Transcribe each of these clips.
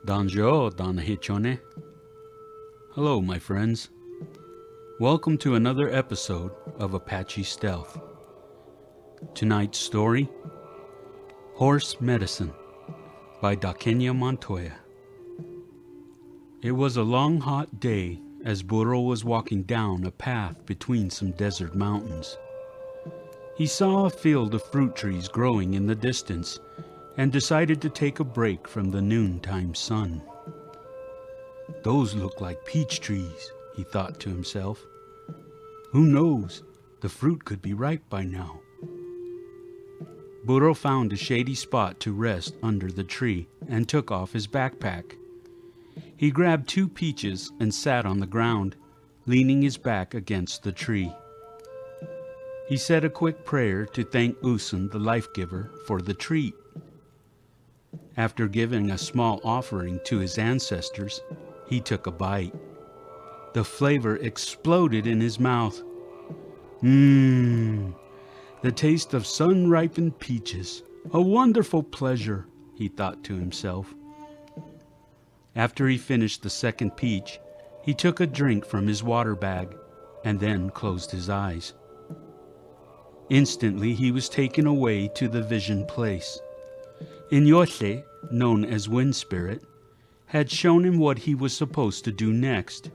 Danjo Danhichone. Hello, my friends. Welcome to another episode of Apache Stealth. Tonight's story, Horse Medicine by D'akhenya Montoya. It was a long, hot day as Burro was walking down a path between some desert mountains. He saw a field of fruit trees growing in the distance and decided to take a break from the noontime sun. Those look like peach trees, he thought to himself. Who knows, the fruit could be ripe by now. Burro found a shady spot to rest under the tree and took off his backpack. He grabbed 2 peaches and sat on the ground, leaning his back against the tree. He said a quick prayer to thank Usun, the life-giver, for the treat. After giving a small offering to his ancestors, he took a bite. The flavor exploded in his mouth. The taste of sun-ripened peaches. A wonderful pleasure, he thought to himself. After he finished the second peach, he took a drink from his water bag and then closed his eyes. Instantly he was taken away to the vision place. Inyoche, known as Wind Spirit, had shown him what he was supposed to do next.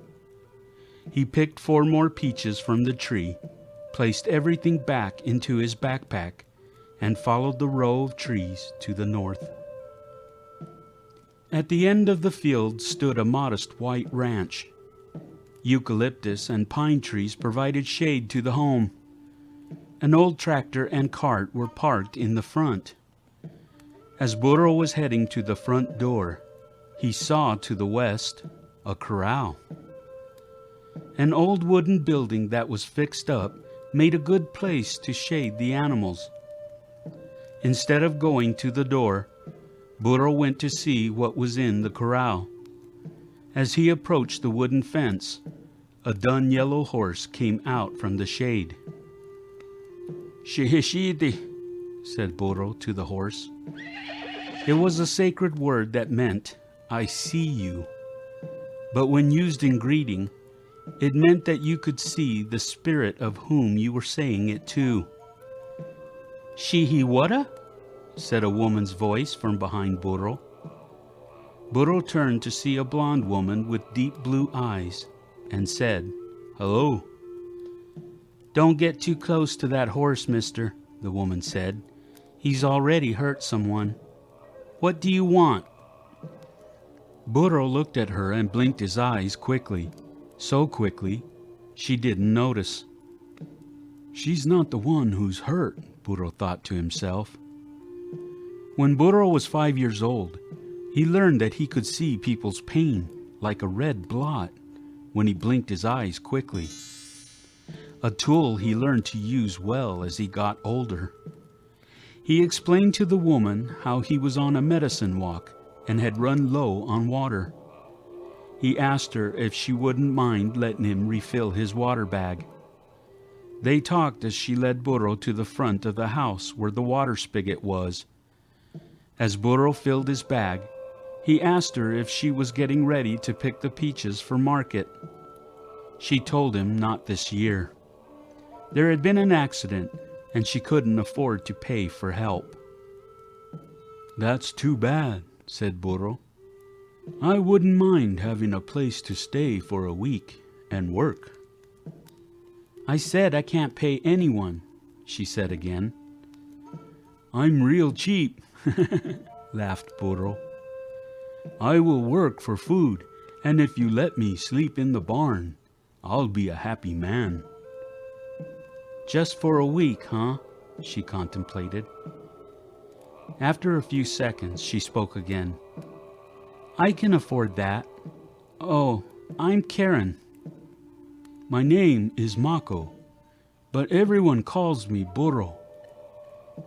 He picked 4 more peaches from the tree, placed everything back into his backpack, and followed the row of trees to the north. At the end of the field stood a modest white ranch. Eucalyptus and pine trees provided shade to the home. An old tractor and cart were parked in the front. As Burro was heading to the front door, he saw to the west a corral. An old wooden building that was fixed up made a good place to shade the animals. Instead of going to the door, Burro went to see what was in the corral. As he approached the wooden fence, a dun yellow horse came out from the shade. "Shihishidi," said Burro to the horse. It was a sacred word that meant, "I see you." But when used in greeting, it meant that you could see the spirit of whom you were saying it to. "Shihiwada?" said a woman's voice from behind Burro. Burro turned to see a blonde woman with deep blue eyes and said, "Hello." "Don't get too close to that horse, mister," the woman said. "He's already hurt someone. What do you want?" Burro looked at her and blinked his eyes quickly. So quickly, she didn't notice. She's not the one who's hurt, Burro thought to himself. When Burro was 5 years old, he learned that he could see people's pain like a red blot when he blinked his eyes quickly. A tool he learned to use well as he got older. He explained to the woman how he was on a medicine walk and had run low on water. He asked her if she wouldn't mind letting him refill his water bag. They talked as she led Burro to the front of the house where the water spigot was. As Burro filled his bag, he asked her if she was getting ready to pick the peaches for market. She told him not this year. There had been an accident, and she couldn't afford to pay for help. "That's too bad," said Burro. "I wouldn't mind having a place to stay for a week and work." "I said I can't pay anyone," she said again. "I'm real cheap," laughed Burro. "I will work for food, and if you let me sleep in the barn, I'll be a happy man." "Just for a week, huh?" she contemplated. After a few seconds, she spoke again. "I can afford that. Oh, I'm Karen." "My name is Mahko, but everyone calls me Burro."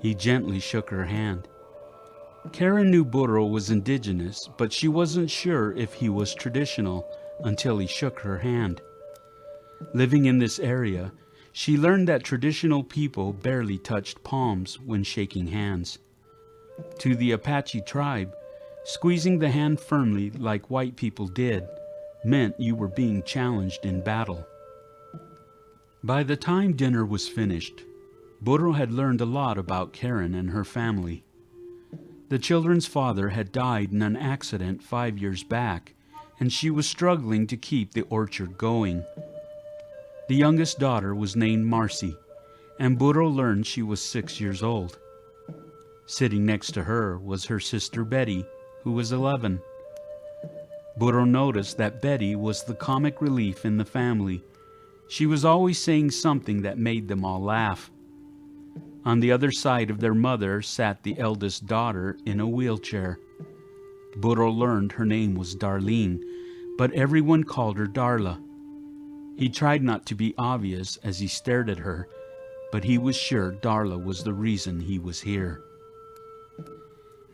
He gently shook her hand. Karen knew Burro was indigenous, but she wasn't sure if he was traditional until he shook her hand. Living in this area, she learned that traditional people barely touched palms when shaking hands. To the Apache tribe, Squeezing the hand firmly like white people did meant you were being challenged in battle. By the time dinner was finished, Burro had learned a lot about Karen and her family. The children's father had died in an accident 5 years back, and she was struggling to keep the orchard going. The youngest daughter was named Marcy, and Burro learned she was 6 years old. Sitting next to her was her sister Betty, who was 11. Burro noticed that Betty was the comic relief in the family. She was always saying something that made them all laugh. On the other side of their mother sat the eldest daughter in a wheelchair. Burro learned her name was Darlene, but everyone called her Darla. He tried not to be obvious as he stared at her, but he was sure Darla was the reason he was here.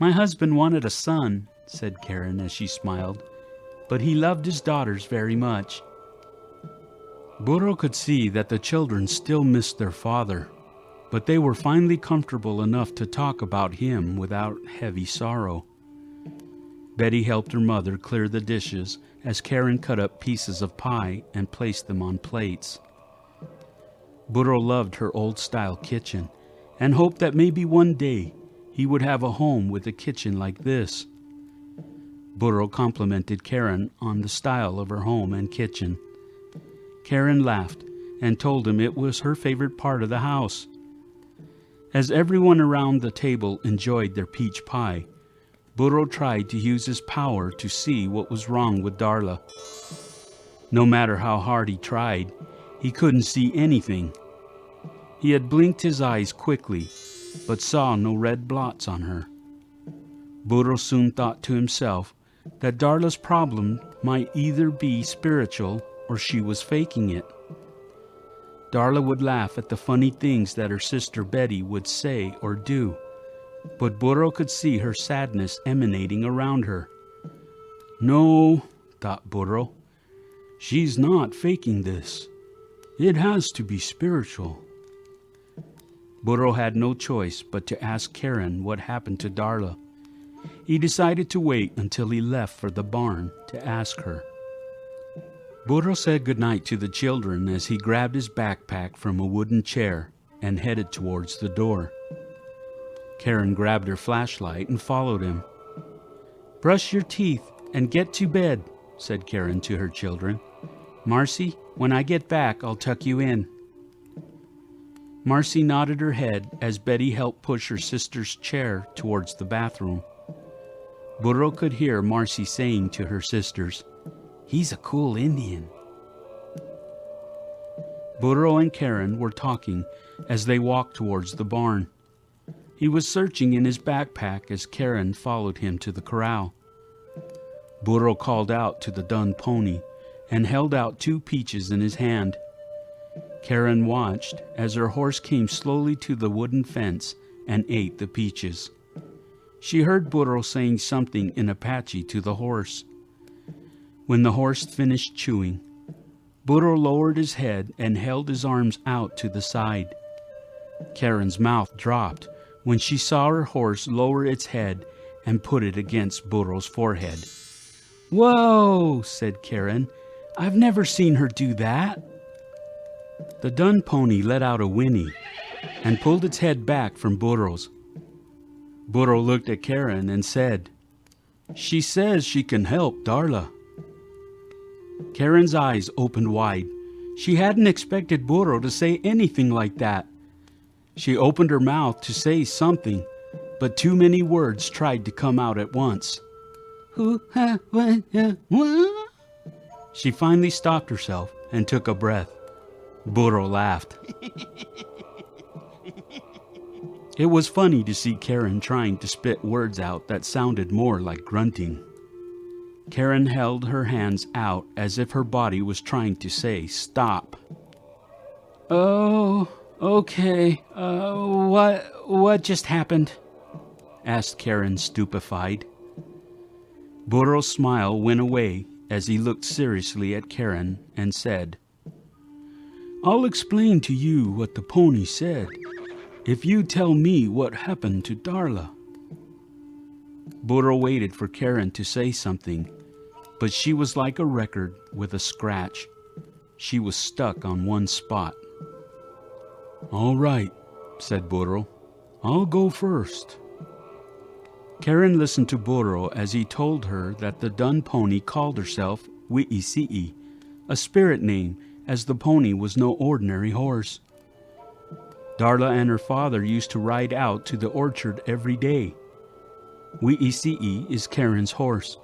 "My husband wanted a son," said Karen as she smiled, "but he loved his daughters very much." Burro could see that the children still missed their father, but they were finally comfortable enough to talk about him without heavy sorrow. Betty helped her mother clear the dishes as Karen cut up pieces of pie and placed them on plates. Burro loved her old-style kitchen and hoped that maybe one day he would have a home with a kitchen like this. Burro complimented Karen on the style of her home and kitchen. Karen laughed and told him it was her favorite part of the house. As everyone around the table enjoyed their peach pie, Burro tried to use his power to see what was wrong with Darla. No matter how hard he tried, he couldn't see anything. He had blinked his eyes quickly, but saw no red blots on her. Burro soon thought to himself that Darla's problem might either be spiritual or she was faking it. Darla would laugh at the funny things that her sister Betty would say or do, but Burro could see her sadness emanating around her. "No," thought Burro, "she's not faking this. It has to be spiritual." Burro had no choice but to ask Karen what happened to Darla. He decided to wait until he left for the barn to ask her. Burro said goodnight to the children as he grabbed his backpack from a wooden chair and headed towards the door. Karen grabbed her flashlight and followed him. "Brush your teeth and get to bed," said Karen to her children. "Marcy, when I get back, I'll tuck you in." Marcy nodded her head as Betty helped push her sister's chair towards the bathroom. Burro could hear Marcy saying to her sisters, "He's a cool Indian." Burro and Karen were talking as they walked towards the barn. He was searching in his backpack as Karen followed him to the corral. Burro called out to the dun pony and held out 2 peaches in his hand. Karen watched as her horse came slowly to the wooden fence and ate the peaches. She heard Burro saying something in Apache to the horse. When the horse finished chewing, Burro lowered his head and held his arms out to the side. Karen's mouth dropped when she saw her horse lower its head and put it against Burro's forehead. "Whoa," said Karen. "I've never seen her do that." The dun pony let out a whinny and pulled its head back from Burro's. Burro looked at Karen and said, "She says she can help Darla." Karen's eyes opened wide. She hadn't expected Burro to say anything like that. She opened her mouth to say something, but too many words tried to come out at once. She finally stopped herself and took a breath. Burro laughed. It was funny to see Karen trying to spit words out that sounded more like grunting. Karen held her hands out as if her body was trying to say stop. "Oh, okay. What just happened?" asked Karen, stupefied. Burro's smile went away as he looked seriously at Karen and said, "I'll explain to you what the pony said, if you tell me what happened to Darla." Burro waited for Karen to say something, but she was like a record with a scratch. She was stuck on one spot. "All right," said Burro. "I'll go first." Karen listened to Burro as he told her that the dun pony called herself Wi'isi'i, a spirit name, as the pony was no ordinary horse. Darla and her father used to ride out to the orchard every day. Wi'isi'i is Karen's horse,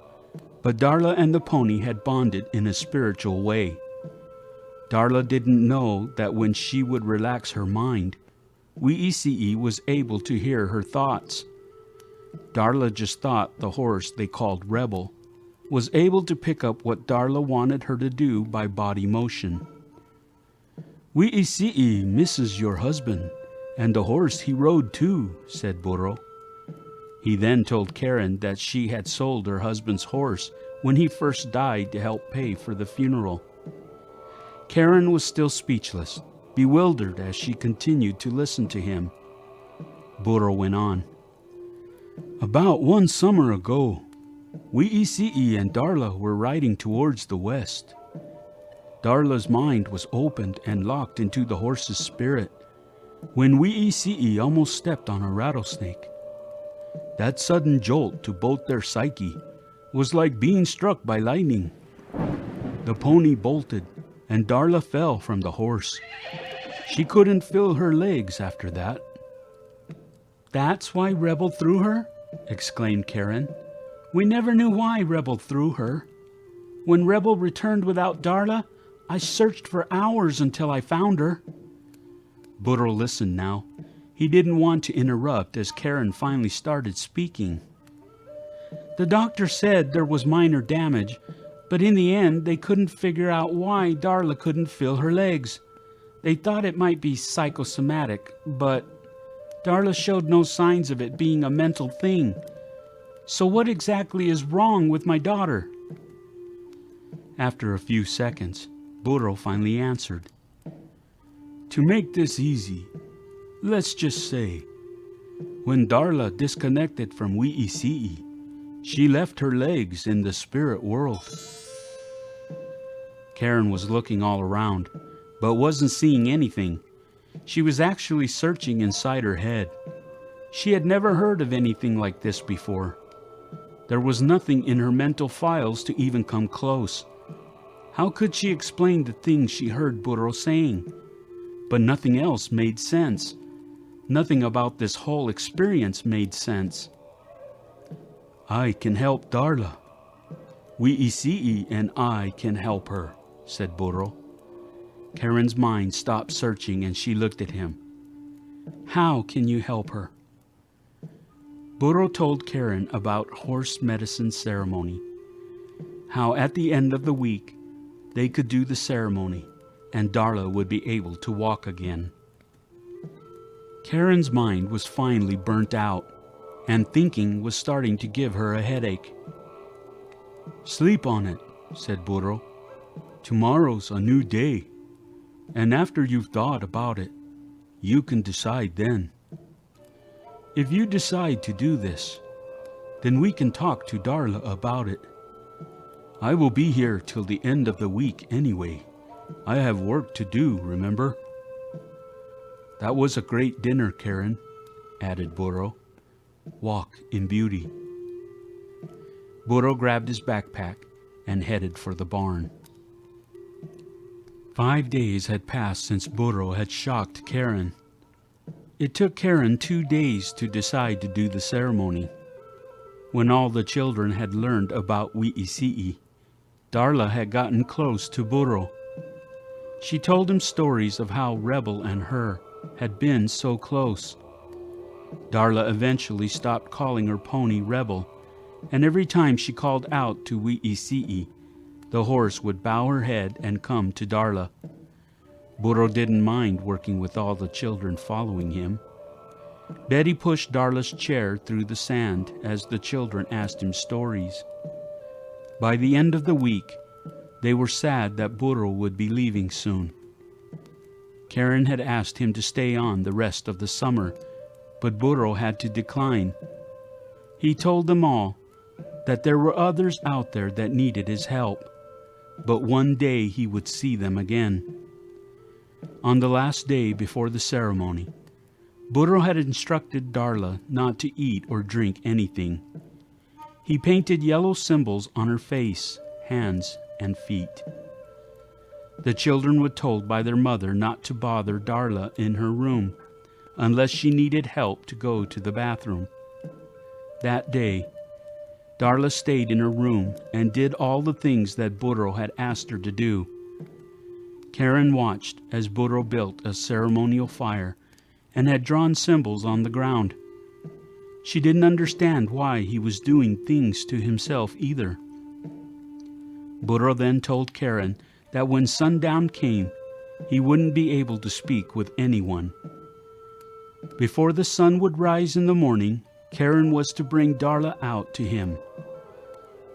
but Darla and the pony had bonded in a spiritual way. Darla didn't know that when she would relax her mind, Wi'isi'i was able to hear her thoughts. Darla just thought the horse they called Rebel was able to pick up what Darla wanted her to do by body motion. "Wi'isi'i misses your husband, and the horse he rode too," said Burro. He then told Karen that she had sold her husband's horse when he first died to help pay for the funeral. Karen was still speechless, bewildered as she continued to listen to him. Burro went on. "About one summer ago, Wi'isi'i and Darla were riding towards the west. Darla's mind was opened and locked into the horse's spirit when Wi'isi'i almost stepped on a rattlesnake. That sudden jolt to both their psyche was like being struck by lightning. The pony bolted, and Darla fell from the horse. She couldn't feel her legs after that." "That's why Rebel threw her?" exclaimed Karen. "We never knew why Rebel threw her. When Rebel returned without Darla, I searched for hours until I found her." Burro listened now. He didn't want to interrupt as Karen finally started speaking. "The doctor said there was minor damage, but in the end they couldn't figure out why Darla couldn't feel her legs. They thought it might be psychosomatic, but Darla showed no signs of it being a mental thing. So what exactly is wrong with my daughter?" After a few seconds, Burro finally answered. "To make this easy, let's just say, when Darla disconnected from Wi'isi'i, she left her legs in the spirit world." Karen was looking all around, but wasn't seeing anything. She was actually searching inside her head. She had never heard of anything like this before. There was nothing in her mental files to even come close. How could she explain the things she heard Burro saying? But nothing else made sense. Nothing about this whole experience made sense. "I can help Darla. Wi'isi'i and I can help her," said Burro. Karen's mind stopped searching and she looked at him. "How can you help her?" Burro told Karen about horse medicine ceremony. How at the end of the week they could do the ceremony and Darla would be able to walk again. Karen's mind was finally burnt out, and thinking was starting to give her a headache. "Sleep on it," said Burro. "Tomorrow's a new day, and after you've thought about it, you can decide then. If you decide to do this, then we can talk to Darla about it. I will be here till the end of the week anyway. I have work to do, remember?" "That was a great dinner, Karen," added Burro. "Walk in beauty." Burro grabbed his backpack and headed for the barn. 5 days had passed since Burro had shocked Karen. It took Karen 2 days to decide to do the ceremony. When all the children had learned about Wi'isi'i, Darla had gotten close to Burro. She told him stories of how Rebel and her had been so close. Darla eventually stopped calling her pony Rebel, and every time she called out to Wi'isi'i, the horse would bow her head and come to Darla. Burro didn't mind working with all the children following him. Betty pushed Darla's chair through the sand as the children asked him stories. By the end of the week, they were sad that Burro would be leaving soon. Karen had asked him to stay on the rest of the summer, but Burro had to decline. He told them all that there were others out there that needed his help, but one day he would see them again. On the last day before the ceremony, Burro had instructed Darla not to eat or drink anything. He painted yellow symbols on her face, hands, and feet. The children were told by their mother not to bother Darla in her room unless she needed help to go to the bathroom. That day, Darla stayed in her room and did all the things that Burro had asked her to do. Karen watched as Burro built a ceremonial fire and had drawn symbols on the ground. She didn't understand why he was doing things to himself either. Burro then told Karen that when sundown came, he wouldn't be able to speak with anyone. Before the sun would rise in the morning, Karen was to bring Darla out to him.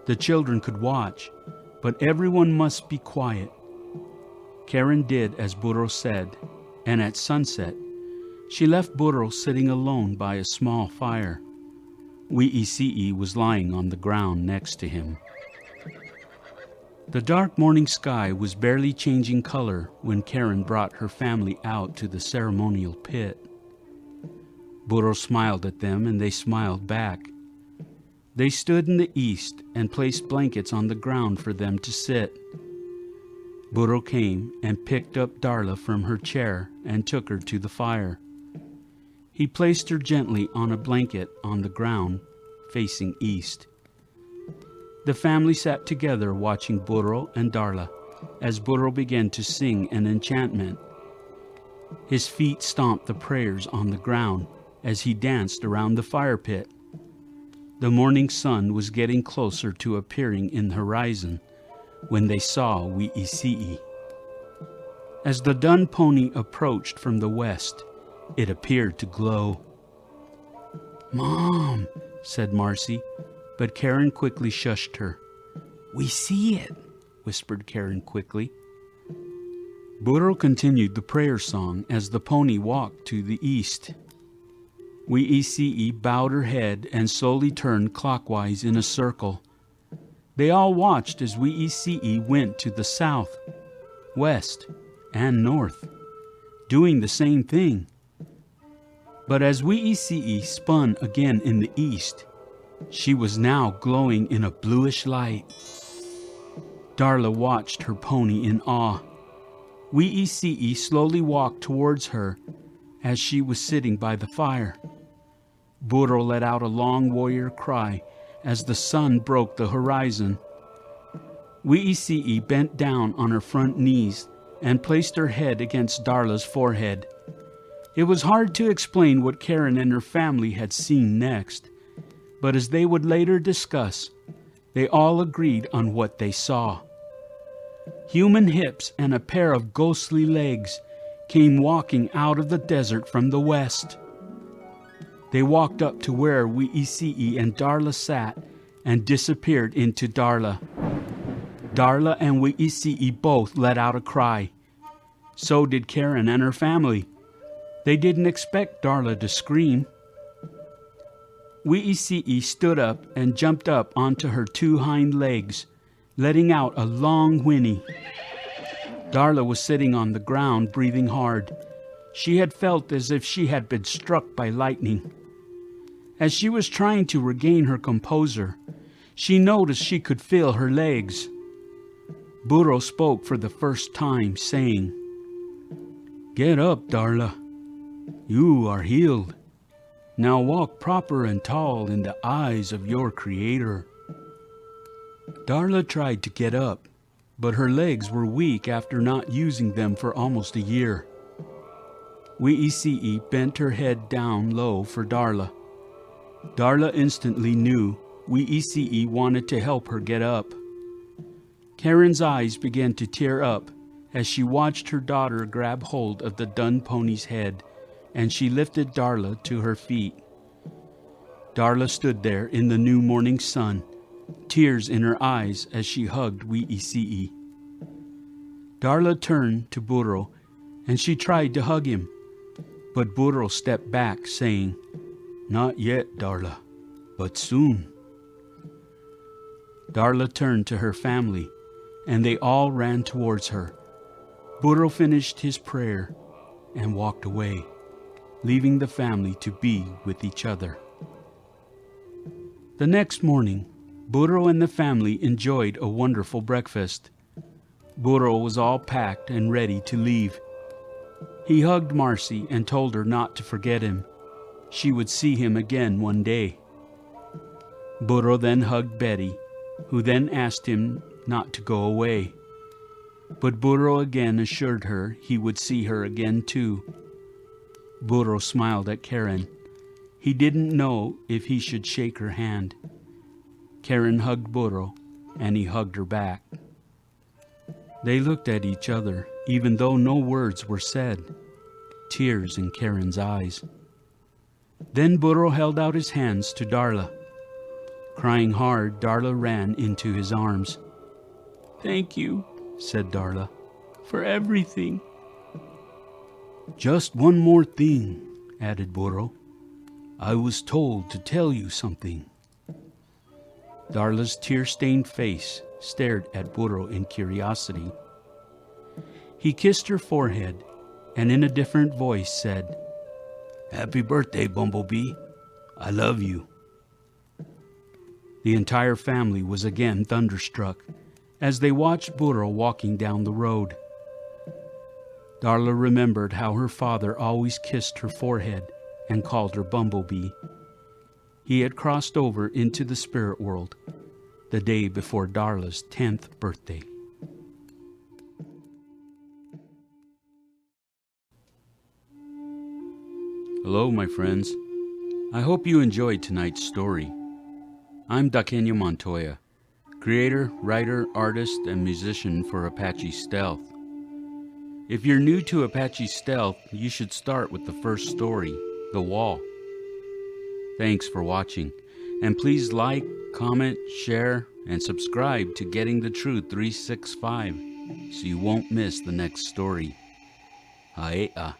The children could watch, but everyone must be quiet. Karen did as Burro said, and at sunset, she left Burro sitting alone by a small fire. Wi'isi'i was lying on the ground next to him. The dark morning sky was barely changing color when Karen brought her family out to the ceremonial pit. Burro smiled at them and they smiled back. They stood in the east and placed blankets on the ground for them to sit. Burro came and picked up Darla from her chair and took her to the fire. He placed her gently on a blanket on the ground, facing east. The family sat together watching Burro and Darla as Burro began to sing an enchantment. His feet stomped the prayers on the ground as he danced around the fire pit. The morning sun was getting closer to appearing in the horizon when they saw Wi'isi'i. As the dun pony approached from the west, it appeared to glow. "Mom," said Marcy, but Karen quickly shushed her. "We see it," whispered Karen quickly. Burro continued the prayer song as the pony walked to the east. Wi'isi'i bowed her head and slowly turned clockwise in a circle. They all watched as Wi'isi'i went to the south, west, and north, doing the same thing. But as Wi'isi'i spun again in the east, she was now glowing in a bluish light. Darla watched her pony in awe. Wi'isi'i slowly walked towards her as she was sitting by the fire. Burro let out a long warrior cry as the sun broke the horizon. Wi'isi'i bent down on her front knees and placed her head against Darla's forehead. It was hard to explain what Karen and her family had seen next, but as they would later discuss, they all agreed on what they saw. Human hips and a pair of ghostly legs came walking out of the desert from the west. They walked up to where Wi'isi'i and Darla sat and disappeared into Darla. Darla and Wi'isi'i both let out a cry. So did Karen and her family. They didn't expect Darla to scream. Wi'isi'i stood up and jumped up onto her two hind legs, letting out a long whinny. Darla was sitting on the ground, breathing hard. She had felt as if she had been struck by lightning. As she was trying to regain her composure, she noticed she could feel her legs. Burro spoke for the first time, saying, "Get up, Darla. You are healed. Now walk proper and tall in the eyes of your Creator." Darla tried to get up, but her legs were weak after not using them for almost a year. Wi'isi'i bent her head down low for Darla. Darla instantly knew Wi'isi'i wanted to help her get up. Karen's eyes began to tear up as she watched her daughter grab hold of the dun pony's head, and she lifted Darla to her feet. Darla stood there in the new morning sun, tears in her eyes as she hugged Wi'isi'i. Darla turned to Burro, and she tried to hug him, but Burro stepped back, saying, "Not yet, Darla. but soon. Darla turned to her family, and they all ran towards her. Burro finished his prayer and walked away, leaving the family to be with each other. The next morning, Burro and the family enjoyed a wonderful breakfast. Burro was all packed and ready to leave. He hugged Marcy and told her not to forget him. She would see him again one day. Burro then hugged Betty, who then asked him not to go away. But Burro again assured her he would see her again too. Burro smiled at Karen. He didn't know if he should shake her hand. Karen hugged Burro, and he hugged her back. They looked at each other, even though no words were said, tears in Karen's eyes. Then Burro held out his hands to Darla. Crying hard, Darla ran into his arms. "Thank you," said Darla, "for everything." "Just one more thing," added Burro. "I was told to tell you something." Darla's tear-stained face stared at Burro in curiosity. He kissed her forehead and in a different voice said, "Happy birthday, Bumblebee. I love you." The entire family was again thunderstruck as they watched Burro walking down the road. Darla remembered how her father always kissed her forehead and called her Bumblebee. He had crossed over into the spirit world the day before Darla's 10th birthday. Hello, my friends. I hope you enjoyed tonight's story. I'm D'akhenya Montoya, creator, writer, artist, and musician for Apache Stealth. If you're new to Apache Stealth, you should start with the first story, The Wall. Thanks for watching, and please like, comment, share, and subscribe to Getting the Truth 365 so you won't miss the next story. Ae'a.